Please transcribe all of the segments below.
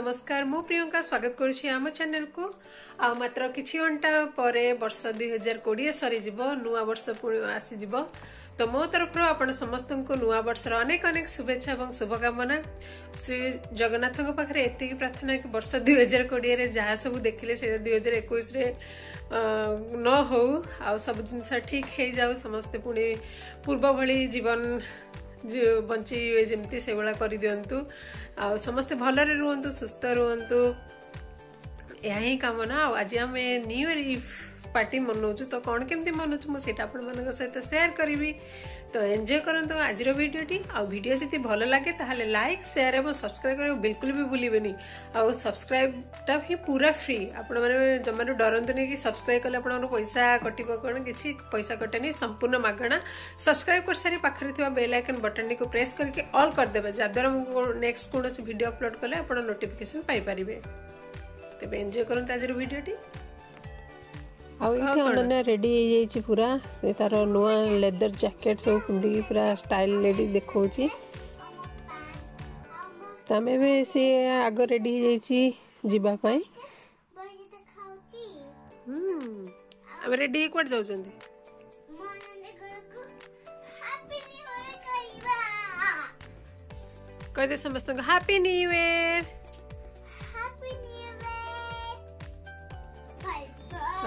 नमस्कार मु प्रियंका स्वागत करुछि आम चैनल को आ मात्र किछि घंटा परे वर्ष 2020 सरी जिवो नुआ वर्ष पुणी आसी जिवो तो मो तरफ आपण समस्त को नुआ वर्ष अनेक अनेक शुभेच्छा और शुभकामना। श्री जगन्नाथ पाखे एति प्रार्थना कि वर्ष 2020 रे जहाँ सब देखिले से 2021 रे न हो आ सब जिनस ठीक हो जाऊ समस्ते पुणी पूर्व भली जीवन बंची जमती से भाया कर दिंतु आ समस्ते भलरे रुहंतु सुस्थ रुहंतु या ही कामना। आज आम न्यू ईयर इव पार्टी मनाऊँ तो कौन केमती मनाऊँ मुझे आपण सहित शेयर करी तो एंजॉय करंतु आज वीडियोटी आ वीडियो जदि भल लगे ताहले लाइक शेयर और सब्सक्राइब कर बिल्कुल भी भूलिबेनी आ सब्सक्राइबटा ही पूरा फ्री आपण माने जमारू डरंतुनी कि सब्सक्राइब कले आपण पैसा कटिबो कोन किछि पैसा कटेनी संपूर्ण मागणा सब्सक्राइब कर सारी पाखरे थिबा बेल आइकन बटन को प्रेस करके ऑल कर देबे जाद्वारा मु नेक्स्ट कोनोसी वीडियो अपलोड कले आपण नोटिफिकेशन पाई परिबे। तबे एंजॉय करंतु आज वीडियोटी आने रेडी हो पूरा से तार नुआ लेदर जैकेट सब पिंधिकी पूरा स्टाइल लेडी देखा तमें भी सी आग रेडी जावाई रेडी कौट जाऊँ कहते समस्त हैप्पी न्यू ईयर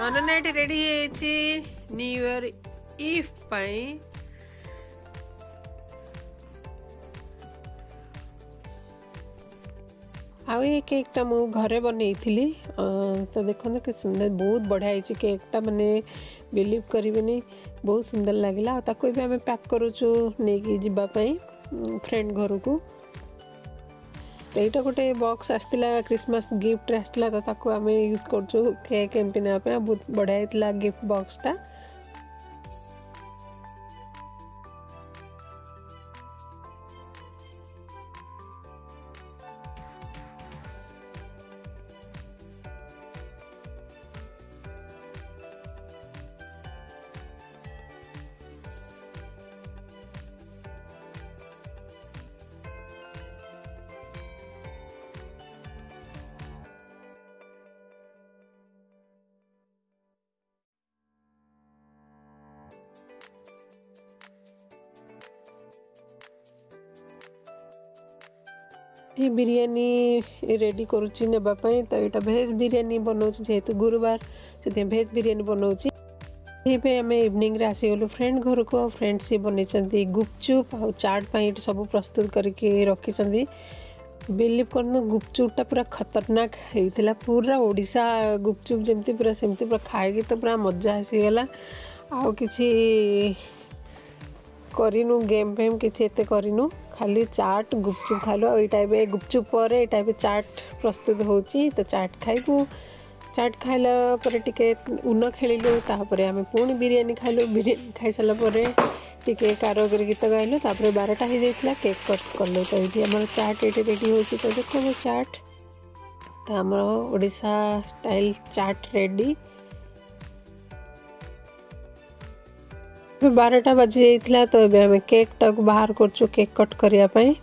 अननेट रेडी न्यू ईयर इव पाई आउ ये केकटा मु घरे बनई थी तो देखो कि सुंदर बहुत बढ़िया है केकटा माने बिलीव करेनि बहुत सुंदर लगिला ताको भी आम पैक करूँ नहीं जावाई फ्रेंड घर को तो यहाँ गोटे बॉक्स आसला क्रिसमस गिफ्ट आसला तो ताको आम यूज कर केक एमती ना बहुत बढ़िया गिफ्ट बॉक्सटा ये बिरयानी रेडी करुच्ची नेबाई तो यहाँ भेज बिरयानी बनाऊँ जेहेतु गुरुवार से भेज बिरयानी बनाऊँ ये आम इवनिंग रे आसीगलु फ्रेंड घर को फ्रेंड सी बनी गुपचुप आ चाट पाई सब प्रस्तुत करके रखी बिलीव कर गुपचुपटा पूरा खतरनाक होता पूरा ओडिशा गुपचुप जमती पूरा सेमती पूरा खाई तो पूरा मजा आसीगला आउ किसी करिनु गेम फेम किसी एते करिनु खाली चाट गुपचुप खालु आ टाइप गुपचुप पर ये टाइप चाट प्रस्तुत होची तो चाट खाइबू चाट खाइला पर टिके उन खेलु तापर आम पुणी बिरयानी खाइलु बिरयानी खाई सारा पर टिके कारोगर गीत गाइलु तापर 12टा हो जाइला केक कट कलु तो ये आम चाट ये रेडी होची तो देखो चाट तो आम ओडिशा स्टाइल चाट रेडी 12टा बाजी जाइला तो ये आम केक टा बाहर करछु केक कट करिया पई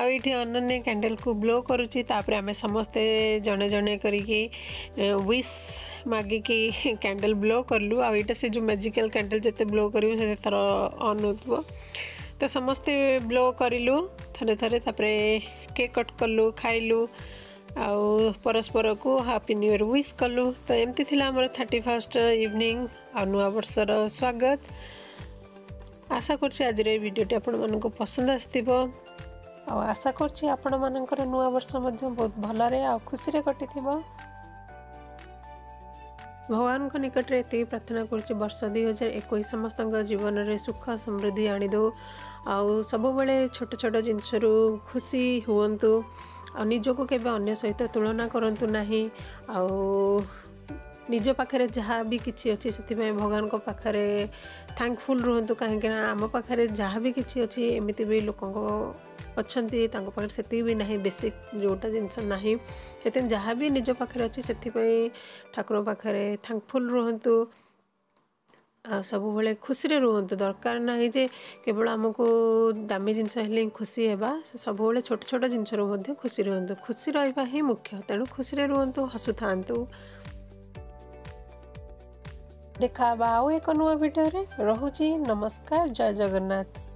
आईठी अनन्य कैंडल को ब्लो करुच्ची तापर आम समस्ते जड़े जड़े करके विश मागिकी कैंडल ब्लो करलु आईटा से जो मैजिकल कैंडल जिते ब्लो करूँ से तार ऑन हो तो समस्ते ब्लो करूँ थरे थरे तापरे केक कट कलु खाइलु आउ परस्पर को हैप्पी न्यू ईयर विश कलु तो एमती थिला हमर 31st इवनिंग आ नुआ वर्षर स्वागत आशा करछि आज रे वीडियोटी आपण मानको पसंद आस्तिबो आशा करछि आपण मानकर नुआ वर्ष मध्य बहुत भलरे आ खुशी रे कटिथिबो भगवान को निकट रे एति प्रार्थना करछि वर्ष 2021 समस्त जीवन रे सुख समृद्धि आनी दो आउ सब बेले छोट छोट जिनस खुशी हुंतु आ निजको केबे अन्य सहित तुलना करंतु नाही आउ निज पाखे जहाँ भी किसी अच्छी से भगवान को पाखे थैंकफुल रुहतु कहीं आम पाखे जहाँ भी किसी अच्छी एमती भी लोक अच्छा पाखे से भी ना बेसिक जोटा जिनस ना से जहाँ भी निज पाखे अच्छी से ठाकुर पाखे थैंकफुल रुहतु सब बेले खुशी रुहतु दरकार ना जे केवल आमको दामी जिनस हेल्ले खुशी हेबा सब बेले छोट छोट जिनस खुशी रुहतु खुशी रहा ही मुख्य तेणु खुशी रुहतु हसु थांतु देखा आउ एक नुआ वीडियो रे। रहुची नमस्कार जय जगन्नाथ।